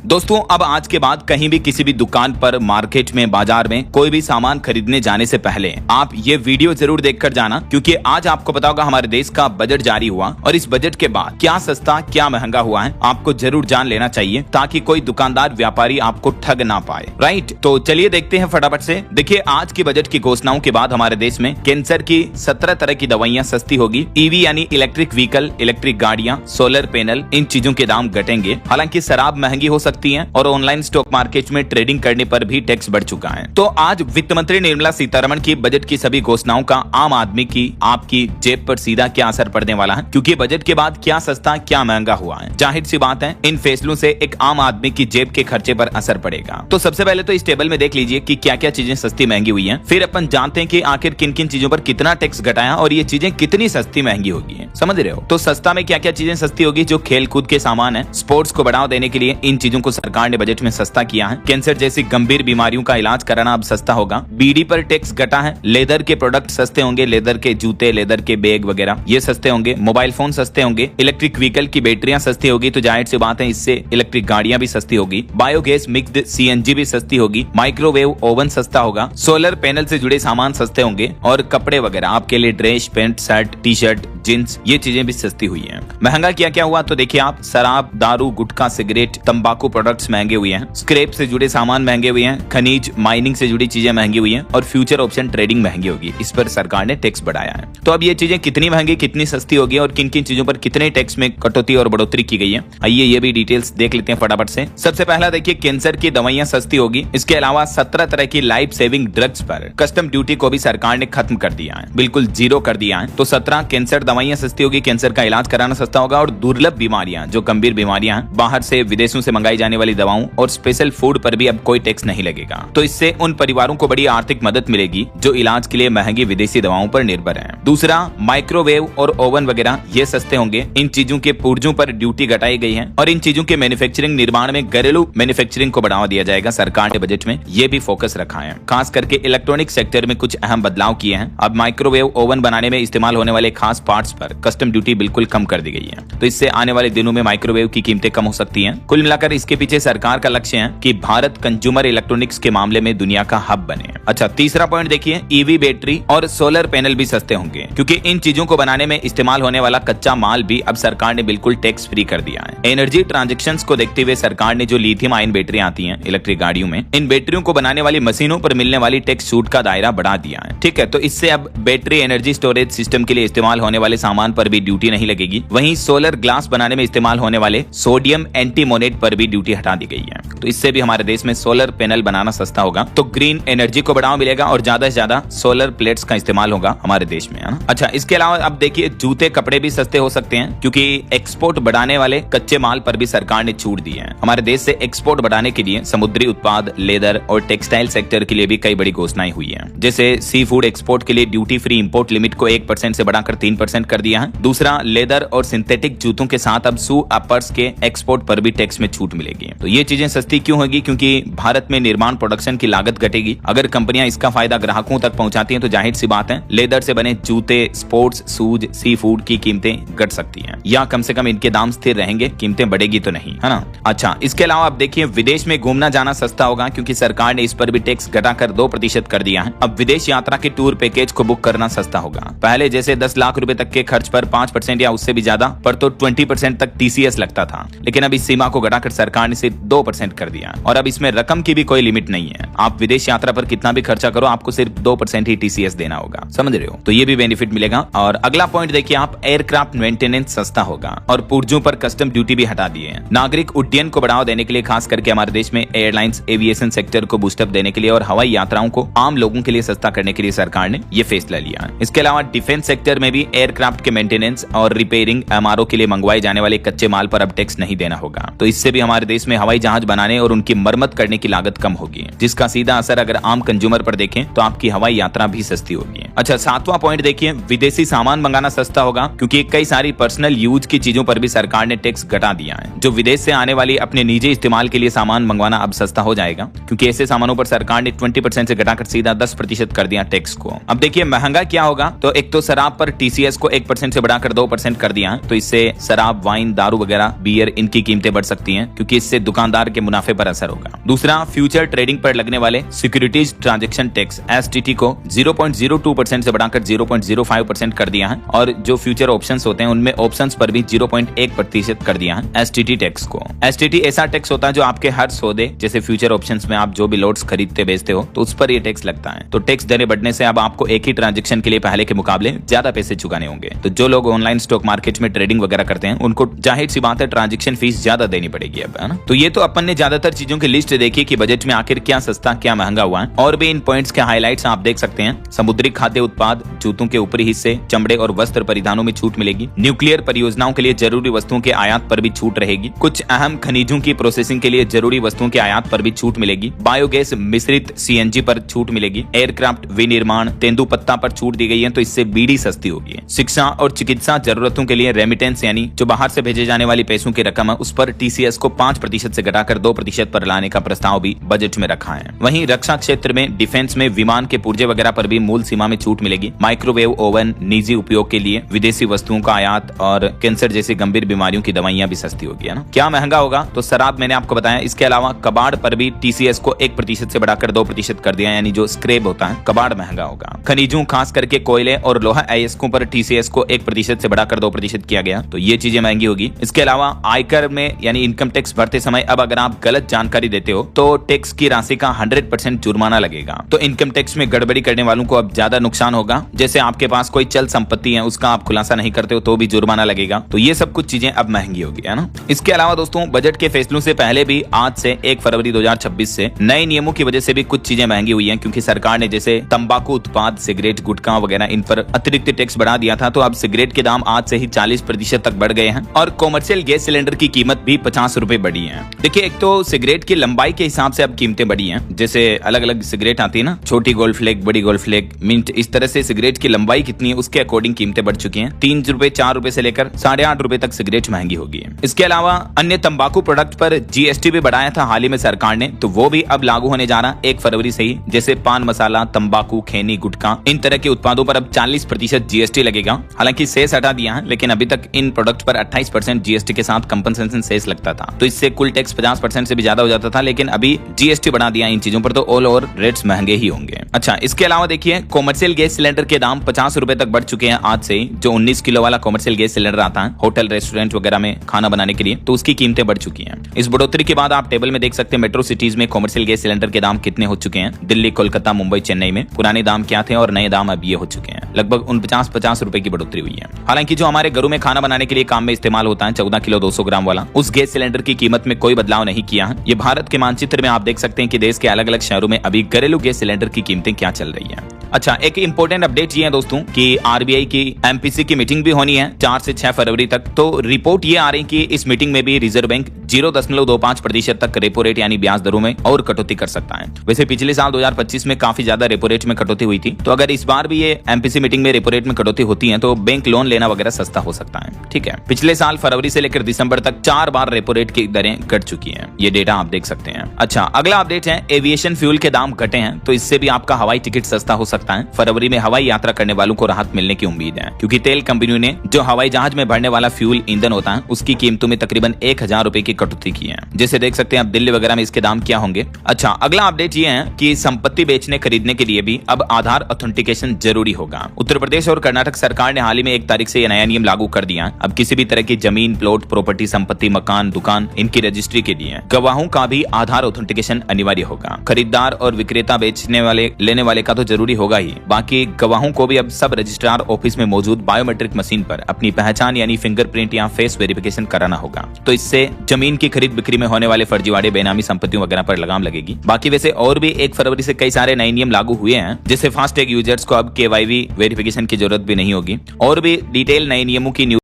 दोस्तों अब आज के बाद कहीं भी किसी भी दुकान पर, मार्केट में, बाजार में कोई भी सामान खरीदने जाने से पहले आप ये वीडियो जरूर देखकर जाना, क्योंकि आज आपको पता होगा हमारे देश का बजट जारी हुआ और इस बजट के बाद क्या सस्ता क्या महंगा हुआ है आपको जरूर जान लेना चाहिए, ताकि कोई दुकानदार व्यापारी आपको ठग ना पाए। राइट, तो चलिए देखते हैं फटाफट से। देखिए आज की बजट की घोषणाओं के बाद हमारे देश में कैंसर की 17 तरह की दवाइयां सस्ती होगी। ईवी यानी इलेक्ट्रिक व्हीकल, इलेक्ट्रिक गाड़ियां, सोलर पैनल, इन चीजों के दाम घटेंगे। हालांकि शराब महंगी हो सकती है और ऑनलाइन स्टॉक मार्केट में ट्रेडिंग करने पर भी टैक्स बढ़ चुका है। तो आज वित्त मंत्री निर्मला सीतारमण की बजट की सभी घोषणाओं का आम आदमी की, आपकी जेब पर सीधा क्या असर पड़ने वाला है, क्योंकि बजट के बाद क्या सस्ता क्या महंगा हुआ है। जाहिर सी बात है इन फैसलों से एक आम आदमी की जेब के खर्चे पर असर पड़ेगा। तो सबसे पहले तो इस टेबल में देख लीजिए कि क्या क्या चीजें सस्ती महंगी हुई है, फिर अपन जानते हैं कि आखिर किन किन चीजों पर कितना टैक्स घटाया और ये चीजें कितनी सस्ती महंगी होगी। समझ रहे हो? तो सस्ता में क्या क्या चीजें सस्ती होगी? जो खेल कूद के सामान है, स्पोर्ट्स को बढ़ावा देने के लिए इन चीजों को सरकार ने बजट में सस्ता किया है। कैंसर जैसी गंभीर बीमारियों का इलाज कराना अब सस्ता होगा। बीड़ी पर टैक्स घटा है। लेदर के प्रोडक्ट सस्ते होंगे, लेदर के जूते, लेदर के बैग वगैरह ये सस्ते होंगे। मोबाइल फोन सस्ते होंगे। इलेक्ट्रिक व्हीकल की बैटरियां सस्ती होगी, तो जाहिर सी बात है इससे इलेक्ट्रिक गाड़ियां भी सस्ती होगी। बायोगैस मिक्स्ड सीएनजी भी सस्ती होगी। माइक्रोवेव ओवन सस्ता होगा। सोलर पैनल से जुड़े सामान सस्ते होंगे और कपड़े वगैरह आपके लिए dress, pant, shirt, T shirt, jeans, ये चीजें भी सस्ती हुई हैं। महंगा क्या क्या हुआ तो देखिए आप, शराब, दारू, गुटखा, सिगरेट, तंबाकू प्रोडक्ट्स महंगे हुए हैं। स्क्रैप से जुड़े सामान महंगे हुए हैं। खनिज, माइनिंग से जुड़ी चीजें महंगी हुई हैं और फ्यूचर ऑप्शन ट्रेडिंग महंगी होगी। इस पर सरकार ने टैक्स बढ़ाया है। तो अब ये चीजें कितनी महंगी, कितनी सस्ती होगी और किन किन चीजों पर कितने टैक्स में कटौती और बढ़ोतरी की गई है, आइए ये भी डिटेल्स देख लेते हैं फटाफट से। सबसे पहला देखिए, कैंसर की दवाइयां सस्ती होगी। इसके अलावा 17 तरह की लाइफ सेविंग ड्रग्स पर कस्टम ड्यूटी को भी सरकार ने खत्म कर दिया है, बिल्कुल जीरो कर दिया है। तो 17 कैंसर दवाइयां सस्ती होगी। कैंसर का इलाज कराना सस्ता होगा और दुर्लभ बीमारियां, जो गंभीर बीमारियां हैं, बाहर से, विदेशों से मंगाई जाने वाली दवाओं और स्पेशल फूड पर भी अब कोई टैक्स नहीं लगेगा। तो इससे उन परिवारों को बड़ी आर्थिक मदद मिलेगी जो इलाज के लिए महंगी विदेशी दवाओं पर निर्भर हैं। दूसरा, माइक्रोवेव और ओवन वगैरह ये सस्ते होंगे। इन चीजों के पुर्जों पर ड्यूटी घटाई गई है और इन चीजों के मैन्युफैक्चरिंग, निर्माण में घरेलू मैन्युफैक्चरिंग को बढ़ावा दिया जाएगा। सरकार ने बजट में ये भी फोकस रखा है। खास करके इलेक्ट्रॉनिक सेक्टर में कुछ अहम बदलाव किए हैं। अब माइक्रोवेव ओवन बनाने में इस्तेमाल होने वाले खास पार्ट्स पर कस्टम ड्यूटी बिल्कुल कम कर दी गई है। तो इससे आने वाले दिनों में माइक्रोवेव की कीमतें कम हो सकती हैं। कुल मिलाकर इसके पीछे सरकार का लक्ष्य है कि भारत कंज्यूमर इलेक्ट्रॉनिक्स के मामले में दुनिया का हब बने। अच्छा, तीसरा पॉइंट देखिए, ईवी बैटरी और सोलर पैनल भी सस्ते होंगे, क्योंकि इन चीजों को बनाने में इस्तेमाल होने वाला कच्चा माल भी अब सरकार ने बिल्कुल टैक्स फ्री कर दिया है। एनर्जी ट्रांजैक्शंस को देखते हुए सरकार ने जो लिथियम आयन बैटरी आती हैं इलेक्ट्रिक गाड़ियों में, इन बैटरियों को बनाने वाली मशीनों पर मिलने वाली टैक्स छूट का दायरा बढ़ा दिया है। ठीक है, तो इससे अब बैटरी एनर्जी स्टोरेज सिस्टम के लिए इस्तेमाल होने वाले सामान पर भी ड्यूटी नहीं लगेगी। वहीं सोलर ग्लास बनाने में इस्तेमाल होने वाले सोडियम एंटीमोनेट पर भी ड्यूटी हटा दी गई है। तो इससे भी हमारे देश में सोलर पैनल बनाना सस्ता होगा। तो ग्रीन एनर्जी को बढ़ावा मिलेगा और ज्यादा से ज्यादा सोलर प्लेट्स का इस्तेमाल होगा हमारे देश में, है ना। अच्छा, इसके अलावा अब देखिए, जूते, कपड़े भी सस्ते हो सकते हैं, क्योंकि एक्सपोर्ट बढ़ाने वाले कच्चे माल पर भी सरकार ने छूट दी है। हमारे देश से एक्सपोर्ट बढ़ाने के लिए समुद्री उत्पाद, लेदर और टेक्सटाइल सेक्टर के लिए भी कई बड़ी घोषणाएं हुई है। जैसे सी फूड एक्सपोर्ट के लिए ड्यूटी फ्री इंपोर्ट लिमिट को 1% से बढ़ाकर 3% कर दिया है। दूसरा, लेदर और सिंथेटिक जूतों के साथ अब शू अपर्स के एक्सपोर्ट पर भी टैक्स में छूट मिलेगी। तो ये चीजें सस्ती क्यों होगी? क्योंकि भारत में निर्माण प्रोडक्शन की लागत घटेगी। अगर कंपनियां इसका फायदा ग्राहकों तक पहुंचाती हैं तो जाहिर सी बात है लेदर से बने जूते, स्पोर्ट्स शूज, सी फूड की कीमतें घट सकती हैं, या कम से कम इनके दाम स्थिर रहेंगे, कीमतें बढ़ेगी तो नहीं, है ना। अच्छा, इसके अलावा अब देखिए, विदेश में घूमना जाना सस्ता होगा, क्योंकि सरकार ने इस पर भी टैक्स घटाकर 2% कर दिया है। अब विदेश यात्रा के टूर पैकेज को बुक करना सस्ता होगा। पहले जैसे 10 लाख रुपए तक के खर्च पर 5% या उससे भी ज्यादा पर तो 20% तक TCS लगता था, लेकिन अब इस सीमा को घटाकर सरकार ने सिर्फ 2% कर दिया और अब इसमें रकम की भी कोई लिमिट नहीं है। आप विदेश यात्रा पर कितना भी खर्चा करो, आपको सिर्फ 2% ही TCS देना होगा। समझ रहे हो? तो ये भी बेनिफिट मिलेगा। और अगला पॉइंट देखिए आप, एयरक्राफ्ट मेंटेनेंस सस्ता होगा और पुर्जों पर कस्टम ड्यूटी भी हटा दी है। नागरिक उड्डयन को बढ़ावा देने के लिए, खास करके हमारे देश में एयरलाइंस एविएशन सेक्टर को बूस्टअप देने के लिए और हवाई यात्राओं को आम लोगों के लिए सस्ता करने के लिए सरकार ने ये फैसला लिया। इसके अलावा डिफेंस सेक्टर में भी एयरक्राफ्ट के मेंटेनेंस और रिपेयरिंग, MRO के लिए मंगवाए जाने वाले कच्चे माल पर अब टैक्स नहीं देना होगा। तो इससे भी हमारे देश में हवाई जहाज बनाने और उनकी मरम्मत करने की लागत कम होगी, जिसका सीधा असर अगर आम कंज्यूमर पर देखें तो आपकी हवाई यात्रा भी सस्ती होगी। अच्छा, 7वां पॉइंट देखिए, विदेशी सामान मंगाना सस्ता होगा क्योंकि कई सारी पर्सनल यूज की चीजों पर भी सरकार ने टैक्स घटा दिया है। जो विदेश से आने वाली अपने निजी इस्तेमाल के लिए सामान मंगवाना अब सस्ता हो जाएगा क्योंकि ऐसे सामानों पर सरकार ने 20% से घटाकर सीधा 10% कर दिया टैक्स को। अब देखिए महंगा क्या होगा, तो एक तो शराब पर टीसीएस को 1% से बढ़ाकर 2% कर दिया है, तो इससे शराब, वाइन, दारू वगैरह, बियर, इनकी कीमतें बढ़ सकती हैं क्योंकि इससे दुकानदार के मुनाफे पर असर होगा। दूसरा, फ्यूचर ट्रेडिंग पर लगने वाले सिक्योरिटीज ट्रांजैक्शन टैक्स एसटीटी को 0.02% से बढ़ाकर 0.05% कर दिया है और जो फ्यूचर ऑप्शंस होते हैं उनमें ऑप्शंस पर भी 0.1% कर दिया है एसटीटी टैक्स को। एसटीटी ऐसा टैक्स होता है जो आपके हर सौदे, जैसे फ्यूचर ऑप्शंस में आप जो भी लॉट्स खरीदते बेचते हो तो उस पर ये टैक्स लगता है। तो टैक्स दरें बढ़ने से अब आपको एक ही ट्रांजैक्शन के लिए पहले के मुकाबले ज्यादा पैसे चुकाने होंगे। तो जो लोग ऑनलाइन स्टॉक मार्केट में ट्रेडिंग वगैरह करते हैं उनको जाहिर सी बात है ट्रांजैक्शन फीस ज्यादा देनी पड़ेगी अब, है ना। तो ये तो अपन ने ज्यादातर चीजों की लिस्ट देखी कि बजट में आखिर क्या सस्ता क्या महंगा हुआ है। और भी इन पॉइंट्स के हाईलाइट्स आप देख सकते हैं। समुद्री खाद्य उत्पाद, जूतों के ऊपरी हिस्से, चमड़े और वस्त्र परिधानों में छूट मिलेगी। न्यूक्लियर परियोजनाओं के लिए जरूरी वस्तुओं के आयात पर भी छूट रहेगी। कुछ अहम खनिजों की प्रोसेसिंग के लिए जरूरी वस्तुओं के आयात पर भी छूट मिलेगी। बायोगैस मिश्रित सीएनजी पर छूट मिलेगी। एयरक्राफ्ट विनिर्माण, तेंदुपत्ता पर छूट दी गई है, तो इससे बीड़ी सस्ती होगी। शिक्षा और चिकित्सा जरूरतों के लिए रेमिटेंस यानी जो बाहर से भेजे जाने वाली पैसों की रकम है उस पर टीसीएस को 5% से घटाकर 2% पर लाने का प्रस्ताव भी बजट में रखा है। वहीं रक्षा क्षेत्र में डिफेंस में विमान के पुर्जे वगैरह पर भी मूल सीमा में छूट मिलेगी। माइक्रोवेव ओवन, निजी उपयोग के लिए विदेशी वस्तुओं का आयात और कैंसर जैसी गंभीर बीमारियों की दवाइयां भी सस्ती होगी, है ना। क्या महंगा होगा, तो शराब मैंने आपको बताया। इसके अलावा कबाड़ पर भी टीसीएस को 1% से बढ़ाकर 2% कर दिया, यानी जो स्क्रैप होता है कबाड़ महंगा होगा। खनिजों खास करके कोयले और लोहा अयस्कों पर टीसीएस को 1% से बढ़ाकर 2% किया गया, तो ये चीजें महंगी होगी। इसके अलावा आयकर में यानी इनकम टैक्स भरते समय अब अगर आप गलत जानकारी देते हो तो टैक्स की राशि का 100% जुर्माना लगेगा। तो इनकम टैक्स में गड़बड़ी करने वालों को अब ज्यादा नुकसान होगा। जैसे आपके पास कोई चल संपत्ति है उसका आप खुलासा नहीं करते हो तो भी जुर्माना लगेगा। तो ये सब कुछ चीजें अब महंगी होगी, है ना। इसके अलावा दोस्तों बजट के फैसलों से पहले भी आज से 1 फरवरी 2026 से नए नियमों की वजह से भी कुछ चीजें महंगी हुई हैं क्योंकि सरकार ने जैसे तंबाकू उत्पाद, सिगरेट, गुटखा वगैरह इन पर अतिरिक्त टैक्स बढ़ा दिया था। तो अब सिगरेट के दाम आज से ही 40% तक बढ़ गए हैं और कॉमर्शियल गैस सिलेंडर की कीमत भी 50 रुपए बढ़ी है। देखिए एक तो सिगरेट की लंबाई के हिसाब से अब कीमतें बढ़ी हैं। जैसे अलग अलग सिगरेट आती है ना, छोटी गोल्ड फ्लेक, बड़ी गोल्ड फ्लेक, मिंट, इस तरह से सिगरेट की लंबाई कितनी है उसके अकॉर्डिंग कीमतें बढ़ चुकी हैं। 3 रुपए 4 रुपए से लेकर 8.5 रुपए तक सिगरेट महंगी होगी। इसके अलावा अन्य तंबाकू प्रोडक्ट पर जीएसटी भी बढ़ाया था हाल ही में सरकार ने, तो वो भी अब लागू होने जा रहा 1 फरवरी से ही। जैसे पान मसाला, तंबाकू, खैनी, गुटखा, इन तरह के उत्पादों पर अब 40% जीएसटी लगेगा। हालांकि सेस हटा दिया है लेकिन अभी तक इन प्रोडक्ट पर 28% जीएसटी के साथ कंपनसेशन सेस लगता था, तो इससे कुल टैक्स 50% से भी ज्यादा हो जाता था। लेकिन अभी जीएसटी बढ़ा दिया इन चीजों पर, तो ऑल ओवर रेट्स महंगे ही होंगे। अच्छा, इसके अलावा देखिए कॉमर्शियल गैस सिलेंडर के दाम 50 रुपए तक बढ़ चुके हैं आज से ही। जो 19 किलो वाला कॉमर्शियल गैस सिलेंडर आता है होटल, रेस्टोरेंट वगैरह में खाना बनाने के लिए, तो उसकी कीमतें बढ़ चुकी हैं। इस बढ़ोतरी के बाद आप टेबल में देख सकते हैं मेट्रो सिटीज में कॉमर्शियल गैस सिलेंडर के दाम कितने हो चुके हैं। दिल्ली, कोलकाता, मुंबई, चेन्नई में पुराने दाम क्या थे और नए दाम अब ये हो चुके हैं। लगभग 49-50 रुपए की बढ़ोतरी हुई है। हालांकि जो हमारे घरों में खाना बनाने के लिए काम में इस्तेमाल होता है 14 किलो 200 ग्राम वाला, उस गैस सिलेंडर की कीमत में कोई बदलाव नहीं किया है। ये भारत के मानचित्र में आप देख सकते हैं कि देश के अलग अलग शहरों में अभी घरेलू गैस सिलेंडर की कीमतें क्या चल रही है। अच्छा, एक इंपॉर्टेंट अपडेट ये है दोस्तों कि आरबीआई की एमपीसी की मीटिंग भी होनी है 4 से 6 फरवरी तक। तो रिपोर्ट ये आ रही कि इस मीटिंग में भी रिजर्व बैंक 0.25% तक रेपो रेट यानी ब्याज दरों में और कटौती कर सकता है। वैसे पिछले साल 2025 में काफी ज्यादा रेपो रेट में कटौती हुई थी, तो अगर इस बार भी ये एमपीसी मीटिंग में रेपो रेट में कटौती होती है तो बैंक लोन लेना वगैरह सस्ता हो सकता है। ठीक है, पिछले साल फरवरी से लेकर दिसंबर तक 4 बार रेपो रेट की दरें घट चुकी है, ये डेटा आप देख सकते हैं। अच्छा, अगला अपडेट है एविएशन फ्यूल के दाम घटे हैं, तो इससे भी आपका हवाई टिकट सस्ता हो सकता है। फरवरी में हवाई यात्रा करने वालों को राहत मिलने की उम्मीद है क्योंकि तेल कंपनियों ने जो हवाई जहाज में भरने वाला फ्यूल ईंधन होता है उसकी कीमतों में तकरीबन 1000 रुपए की कटौती की है। जैसे देख सकते हैं आप दिल्ली वगैरह में इसके दाम क्या होंगे। अच्छा, अगला अपडेट ये है कि संपत्ति बेचने खरीदने के लिए भी अब आधार ऑथेंटिकेशन जरूरी होगा। उत्तर प्रदेश और कर्नाटक सरकार ने हाल ही में 1 तारीख से यह नया नियम लागू कर दिया। अब किसी भी तरह की जमीन, प्लॉट, प्रॉपर्टी, संपत्ति, मकान, दुकान, इनकी रजिस्ट्री के लिए गवाहों का भी आधार ऑथेंटिकेशन अनिवार्य होगा। खरीदार और विक्रेता बेचने वाले लेने वाले का तो जरूरी होगा ही, बाकी गवाहों को भी अब सब रजिस्ट्रार ऑफिस में मौजूद बायोमेट्रिक मशीन पर अपनी पहचान यानी फिंगरप्रिंट या फेस वेरिफिकेशन कराना होगा। तो इससे जमीन की खरीद बिक्री में होने वाले फर्जीवाड़े, बेनामी संपत्तियों वगैरह पर लगाम लगेगी। बाकी वैसे और भी 1 फरवरी से कई सारे नए नियम लागू हुए हैं, जैसे फास्टैग यूजर्स को अब केवाईवी वेरिफिकेशन की जरूरत भी नहीं होगी। और भी डिटेल नए नियमों की